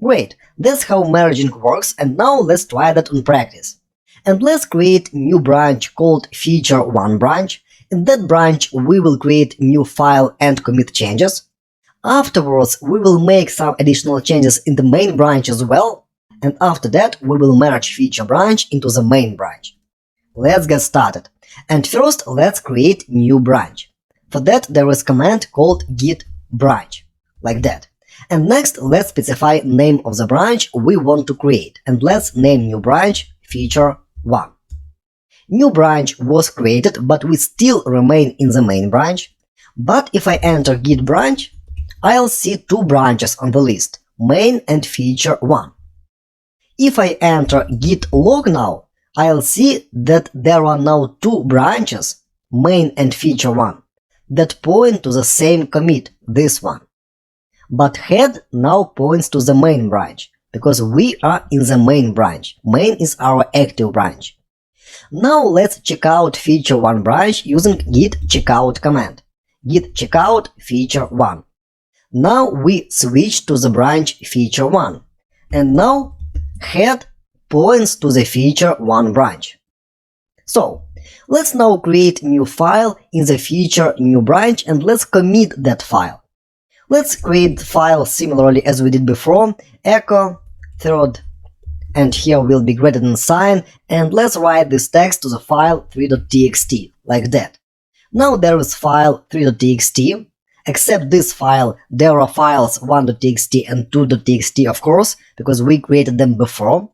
Great, that's how merging works, and now let's try that on practice. And let's create new branch called feature1 branch. In that branch we will create new file and commit changes. Afterwards we will make some additional changes in the main branch as well, and after that we will merge feature branch into the main branch. Let's get started. And first let's create new branch. For that there is command called git branch, like that. And next let's specify name of the branch we want to create, and let's name new branch feature1. New branch was created, but we still remain in the main branch. But if I enter git branch, I'll see two branches on the list, main and feature1. If I enter git log now, I'll see that there are now two branches, main and feature1, that point to the same commit, this one. But head now points to the main branch, because we are in the main branch. Main is our active branch. Now let's check out feature1 branch using git checkout command. Git checkout feature1. Now we switch to the branch feature1, and now head points to the feature1 branch. So let's now create new file in the feature new branch, and let's commit that file. Let's create the file similarly as we did before, echo third, and here will be greater than sign, and let's write this text to the file 3.txt, like that. Now there is file 3.txt. Except this file, there are files 1.txt and 2.txt, of course, because we created them before.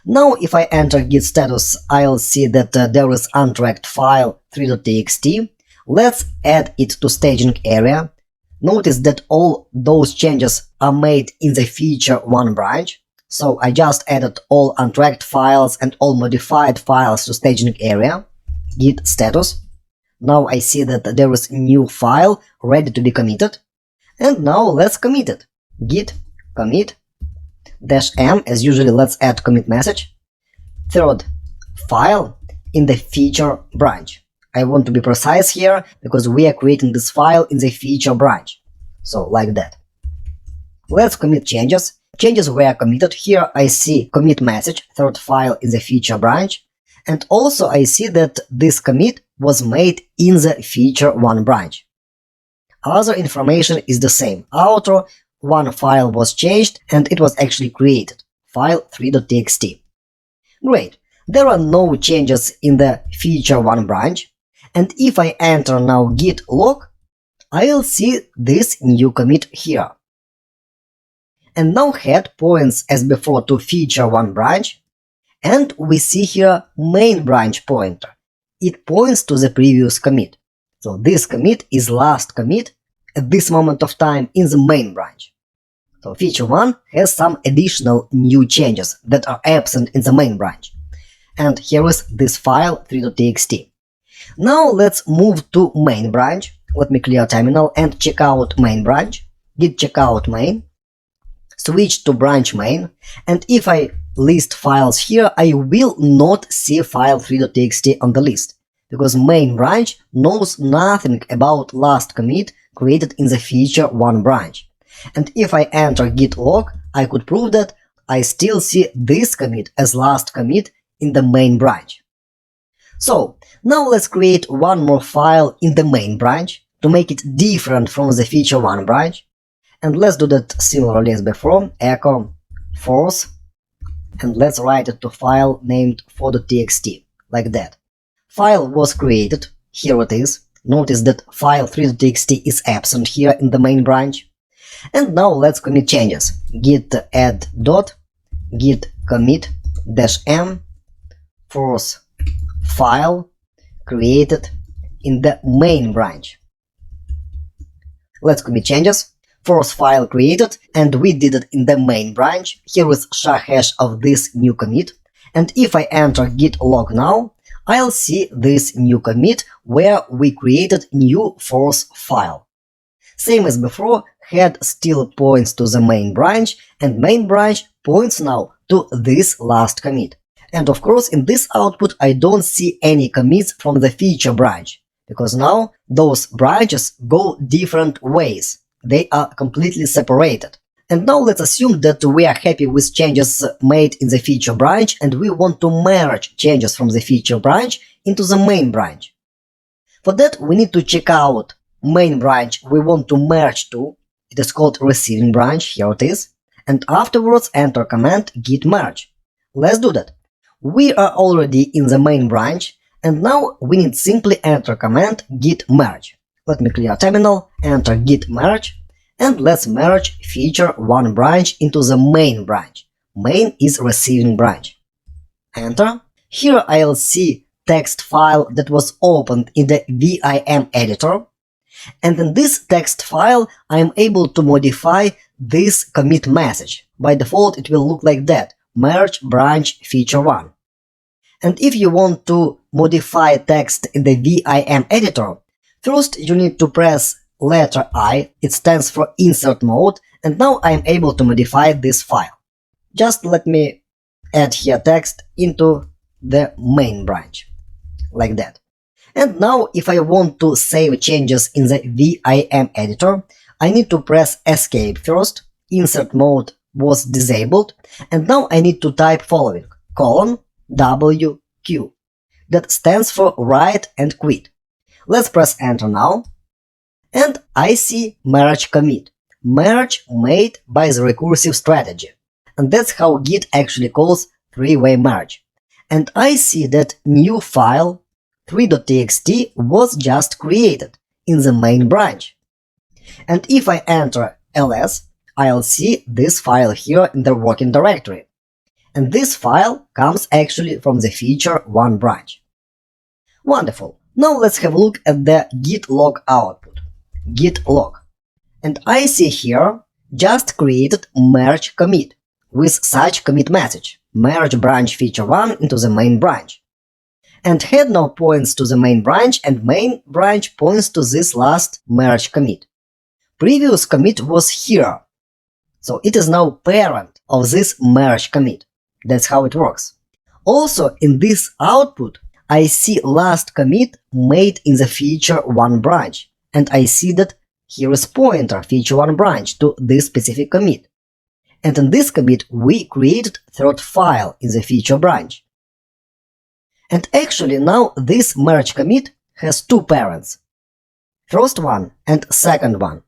Now if I enter git status, I'll see that there is untracked file 3.txt. Let's add it to staging area. Notice that all those changes are made in the feature1 branch. So I just added all untracked files and all modified files to staging area. Git status. Now I see that there is a new file ready to be committed. And now let's commit it. Git commit -m, as usually let's add commit message. Third file in the feature branch. I want to be precise here because we are creating this file in the feature branch. So like that. Let's commit changes. Changes were committed. Here I see commit message, third file in the feature branch. And also I see that this commit was made in the feature1 branch. Other information is the same. Outro, one file was changed and it was actually created. File 3.txt. Great. There are no changes in the feature1 branch. And if I enter now git log, I'll see this new commit here. And now head points as before to feature1 branch. And we see here main branch pointer. It points to the previous commit. So this commit is last commit at this moment of time in the main branch. So feature1 has some additional new changes that are absent in the main branch. And here is this file 3.txt. Now let's move to main branch. Let me clear terminal and check out main branch. Git checkout main. Switch to branch main, and if I list files here, I will not see file 3.txt on the list, because main branch knows nothing about last commit created in the feature1 branch. And if I enter git log, I could prove that I still see this commit as last commit in the main branch. So now let's create one more file in the main branch to make it different from the feature1 branch. And let's do that similarly as before, echo force, and let's write it to file named 4.txt, like that. File was created, here it is. Notice that file 3.txt is absent here in the main branch. And now let's commit changes. Git add dot, git commit -m, force file created in the main branch. Let's commit changes. Force file created, and we did it in the main branch. Here is *# of this new commit. And if I enter git log now, I'll see this new commit where we created new force file. Same as before, head still points to the main branch, and main branch points now to this last commit. And of course, in this output I don't see any commits from the feature branch, because now those branches go different ways. They are completely separated. And now let's assume that we are happy with changes made in the feature branch and we want to merge changes from the feature branch into the main branch. For that, we need to check out main branch we want to merge to. It is called receiving branch, here it is. And afterwards enter command git merge. Let's do that. We are already in the main branch, and now we need simply enter command git merge. Let me clear terminal, enter git merge, and let's merge feature one branch into the main branch. Main is receiving branch. Enter. Here I'll see text file that was opened in the vim editor, and in this text file I am able to modify this commit message. By default it will look like that: merge branch feature 1. And if you want to modify text in the vim editor, first you need to press letter I, it stands for insert mode, and now I am able to modify this file. Just let me add here text into the main branch, like that. And now if I want to save changes in the vim editor, I need to press escape first, insert mode was disabled, and now I need to type following: WQ. That stands for write and quit. Let's press enter now. And I see merge commit. Merge made by the recursive strategy. And that's how Git actually calls three-way merge. And I see that new file 3.txt was just created in the main branch. And if I enter ls, I'll see this file here in the working directory. And this file comes actually from the feature one branch. Wonderful. Now let's have a look at the git log output. Git log. And I see here just created merge commit with such commit message: merge branch feature 1 into the main branch. And head now points to the main branch, and main branch points to this last merge commit. Previous commit was here, so it is now parent of this merge commit. That's how it works. Also in this output I see last commit made in the feature 1 branch, and I see that here is pointer feature 1 branch to this specific commit. And in this commit we created third file in the feature branch. And actually now this merge commit has two parents, first one and second one.